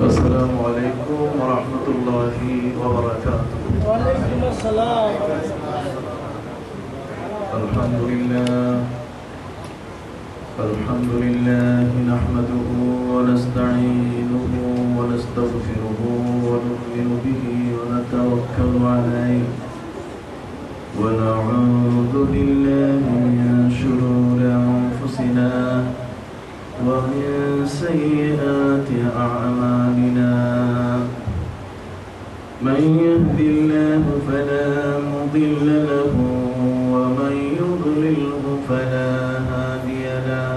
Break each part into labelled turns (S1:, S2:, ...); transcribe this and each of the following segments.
S1: السلام عليكم ورحمة الله وبركاته.
S2: وعليكم السلام.
S1: الحمد لله نحمده ونستعينه ونستغفره ونؤمن به ونتوكل عليه ونعوذ بالله من شرور أنفسنا ومن سيئات أعمالنا. من يهد الله فلا مضل له ومن يضلله فلا هادي له.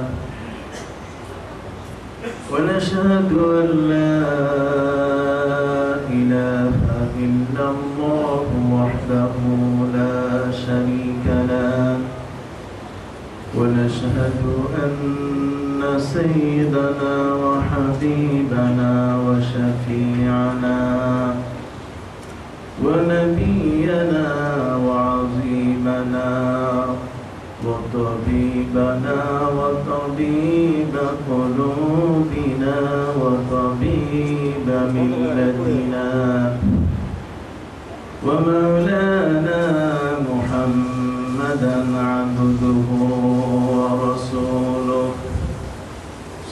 S1: ونشهد أن لا إله إلا الله وحده لا شريك له. ونشهد أن سيدنا وحبيبنا وشفيعنا ونبينا وعظيمنا وطبيبنا وطبيب قلوبنا وطبيب ملتنا ومولانا محمدا عبده ورسوله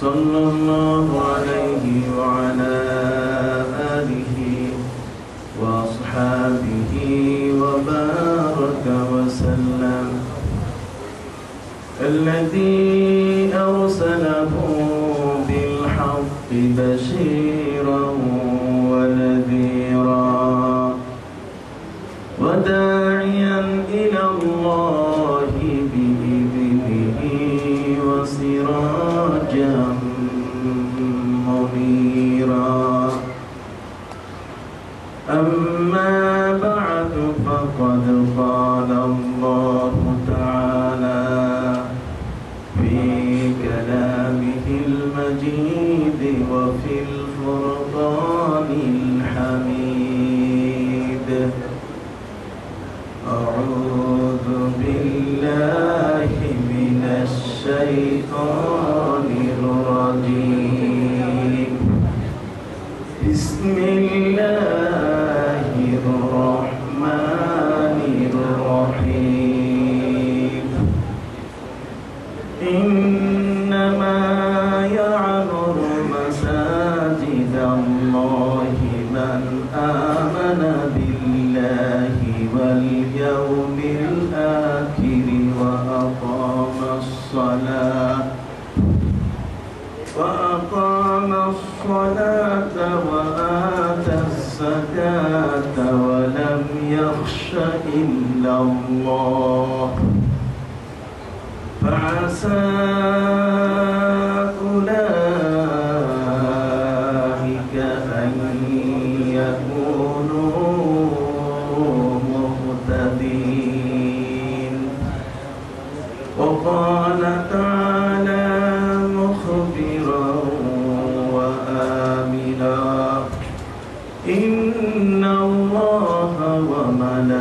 S1: صلى الله عليه وعلى آله وأصحابه وبارك وسلم. الذي أرسله بالحق بشيرا ونذيرا وداعيا إلى الله بإذنه وسراجا منيرا. أما بعد فقد قال الله تعالى في كلامه المجيد وفي الفرقان الحميد: أعوذ بالله من الشيطان الرجيم. بسم الله الرحمن الرحيم. إنما يعمر مساجد الله من آمن بالله واليوم الآخر وأقام الصلاة وآتى الزكاة ولم يخش إلا الله فعسى أولئك أن يكونوا مهتدين. وقال تعالى مخبرا وآمنا: إن الله وملائكته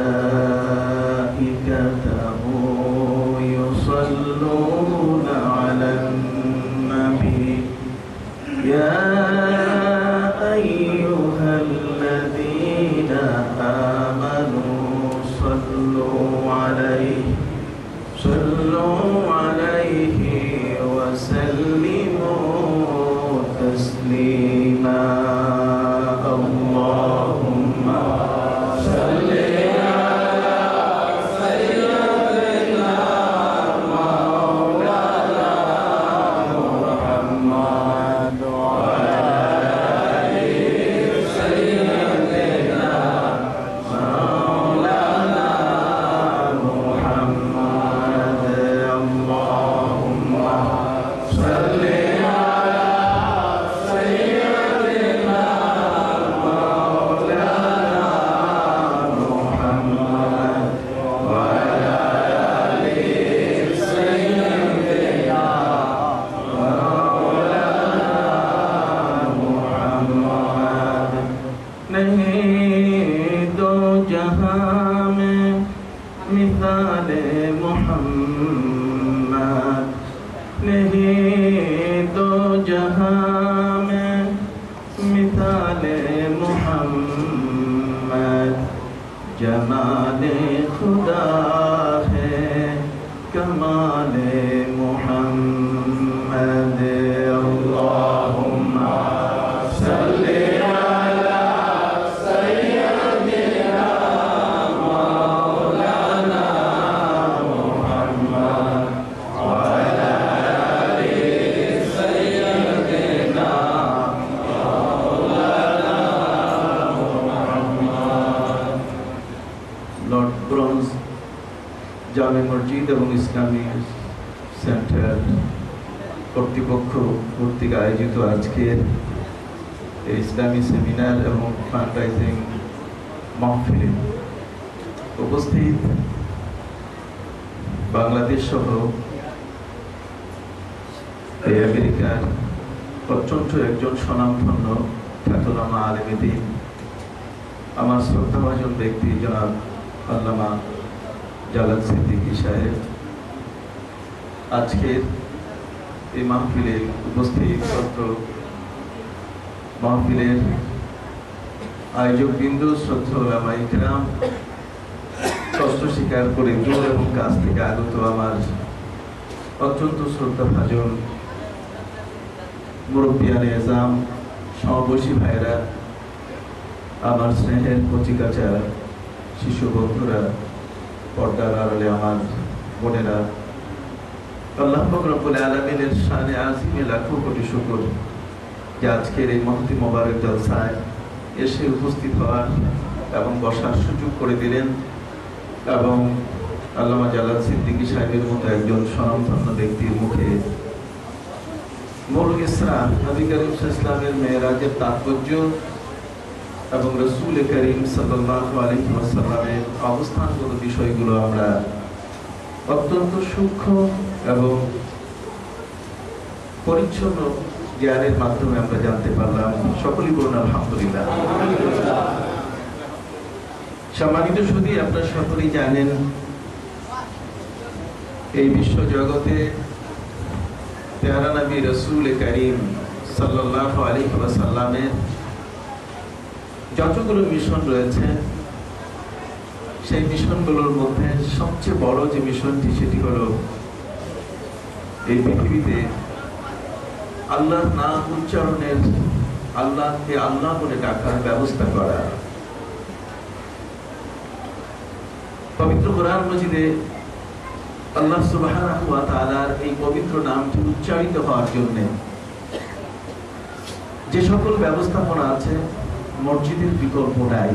S1: يصلون على النبي يا أيها الذين آمنوا صلوا عليه وسلموا تسليما. اللهم صل على سيدنا مولانا محمد وعلى آل سيدنا مولانا محمد. اللهم صل على سيدنا مولانا محمد وعلى آل سيدنا مولانا जमाले खुदा है कमाले मुहम्मद अल्लाहुम्मा सल्ली अला सय्यदिना मौलाना मुहम्मद व अला आलि सय्यदिना मौलाना मुहम्मद। लॉर्ड ब्रॉन्ज জামে মসজিদ এবং ইসলামী সেন্টার কর্তৃপক্ষ কর্তৃক আয়োজিত আজকের এই ইসলামী সেমিনার এবং ফান্ডরাইজিং মাহফিলে উপস্থিত বাংলাদেশ সহ এই আমেরিকার প্রচণ্ড একজন স্বনামধন্য খ্যাতনামা আলেমে দ্বীন আমার শ্রদ্ধাভাজন ব্যক্তি জনাব আল্লামা জালাল সিদ্দিকী সাহেব, আজকের এই মাহফিলে উপস্থিত মাহফিলের আয়োজকবৃন্দ, শ্রদ্ধেয় উলামায়ে কেরাম, কষ্ট স্বীকার করে দূর এবং কাছ থেকে আগত আমার অত্যন্ত শ্রদ্ধাভাজন মুরব্বিয়ানে এজাম, সমবয়সী ভাইয়েরা, আমার স্নেহের কচিকাচা শিশু বন্ধুরা, পর্দার আড়ালে আমার বোনেরা, আল্লাহ পাক রব্বুল আলামিনের শানে আজিমে লাখো কোটি শুকর যে আজকের এই মহতি মোবারক জলসায় এসে উপস্থিত হওয়ার এবং বসার সুযোগ করে দিলেন এবং আল্লামা জালাল সিদ্দিকী সাহেবের মতো একজন স্বনামধন্য ব্যক্তির মুখে মূল ইসরা নবী করিম সাল্লাল্লাহু আলাইহি ওয়াসাল্লামের মেরাজের তাৎপর্য এবং রাসূল করিম সাল্লাল্লাহু আলাইহি ওয়াসাল্লামের অবস্থানগত বিষয়গুলো আমরা অত্যন্ত সূক্ষ্ম এবং পরিচ্ছন্ন জ্ঞানের মাধ্যমে আমরা জানতে পারলাম। সকলেই বলুন আলহামদুলিল্লাহ। সম্মানিত সুধী, আপনারা সকলেই জানেন এই বিশ্ব জগতে প্যারা নবী রাসূল করিম সাল্লাল্লাহু আলাইহি ওয়াসাল্লামের যতগুলো মিশন রয়েছে, সেই মিশনগুলোর মধ্যে সবচেয়ে বড় যে মিশনটি সেটি হলো এই পৃথিবীতে আল্লাহর নাম উচ্চারণের, আল্লাহকে আল্লাহ বলে ডাকার ব্যবস্থা করা। পবিত্র কোরআন মজিদে আল্লাহ সুবহানাহু ওয়া তাআলার এই পবিত্র নামটি উচ্চারিত হওয়ার জন্য যে সকল ব্যবস্থাপনা আছে, মসজিদের বিকল্প নাই।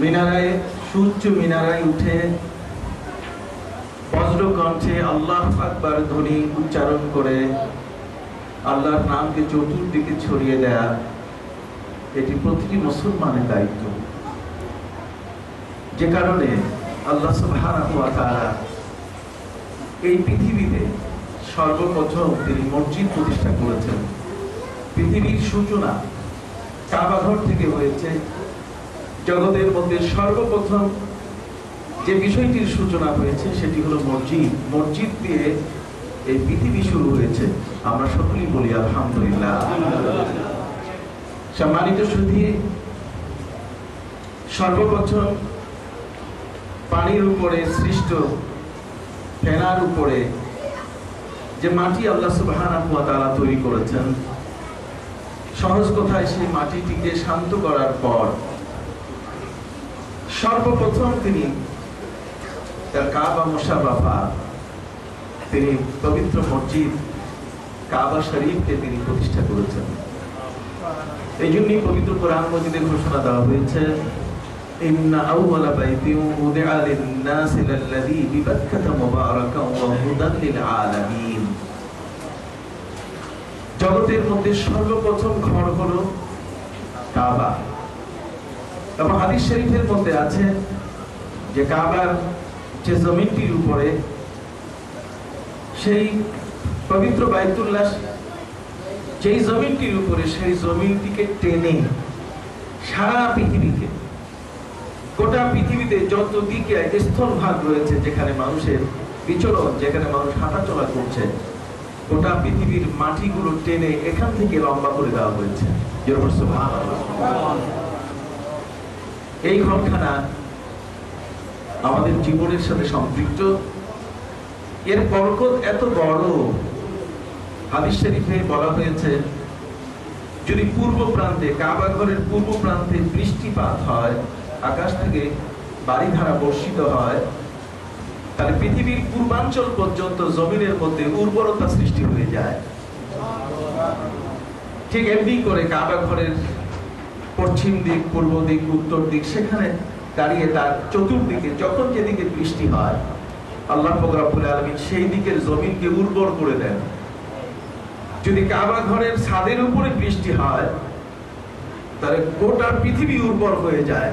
S1: মিনারায়, সূর্য মিনারায় উঠে বজ্র কণ্ঠে আল্লাহু আকবার ধ্বনি উচ্চারণ করে আল্লাহর নামকে চতুর্দিকে ছড়িয়ে দেয়া, এটি প্রতিটি মুসলমানের দায়িত্ব। যে কারণে আল্লাহ সুবহানাহু ওয়া তাআলা এই পৃথিবীতে সর্বপ্রথম তিনি মসজিদ প্রতিষ্ঠা করেছেন। পৃথিবীর সূচনা কাবা ঘর থেকে হয়েছে। জগতের মধ্যে সর্বপ্রথম যে বিষয়টির সূচনা হয়েছে সেটি হলো মসজিদ। মসজিদ দিয়ে এই পৃথিবী শুরু হয়েছে। আমরা সকলেই বলি আলহামদুলিল্লাহ। সম্মানিত সুধী, সর্বপ্রথম পানির উপরে সৃষ্ট ফেনার উপরে যে মাটি আল্লাহ সুবহানাহু ওয়া তাআলা তৈরি করেছেন, সহজ কথায় সেই মাটিটিকে শান্ত করার পর সর্বপ্রথম তিনি তার কাবা মুশাররফা, তিনি পবিত্র মসজিদ কাবা শরীফকে তিনি প্রতিষ্ঠা করেছেন। এই জন্যই পবিত্র কোরআন মজিদে ঘোষণা দেওয়া হয়েছে, ইন্না আউওয়ালা বাইতিন উদিআ লিন-নাসি লাল্লাযী বিবাক্কাতা মুবারাকান ওয়া হুদান লিল আলামিন। জগতের মধ্যে সর্বপ্রথম ঘর হলো কাবা। এবং হাদিস শরীফের মধ্যে আছে যে কাবার যে জমিনটির উপরে, সেই পবিত্র বাইতুল্লাহ যেই জমিনটির উপরে, সেই জমিনটিকে টেনে সারা পৃথিবীকে, গোটা পৃথিবীতে যত দিকে স্থলভাগ রয়েছে যেখানে মানুষের বিচরণ, যেখানে মানুষ হাঁটাচলা করছে, গোটা পৃথিবীর মাটিগুলো টেনে এখান থেকে লম্বা করে দেওয়া হয়েছে। এই ঘরখানা আমাদের জীবনের সাথে সম্পৃক্ত। এর বরকত এত বড়, হাদিস শরীফে বলা হয়েছে যদি পূর্ব প্রান্তে, কাবা ঘরের পূর্ব প্রান্তে বৃষ্টিপাত হয়, আকাশ থেকে বারিধারা বর্ষিত হয়, তাহলে পৃথিবীর পূর্বাঞ্চল পর্যন্ত জমিনের মধ্যে উর্বরতা সৃষ্টি হয়ে যায়। ঠিক এমনি করে কাবা ঘরের পশ্চিম দিক, পূর্ব দিক, উত্তর দিক, সেখানে দাঁড়িয়ে তার চতুর্দিকে যখন যেদিকে বৃষ্টি হয়, আল্লাহ পাক রব্বুল আলামিন সেই দিকের জমিনকে উর্বর করে দেন। যদি কাবা ঘরের ছাদের উপরে বৃষ্টি হয়, তাহলে গোটা পৃথিবী উর্বর হয়ে যায়।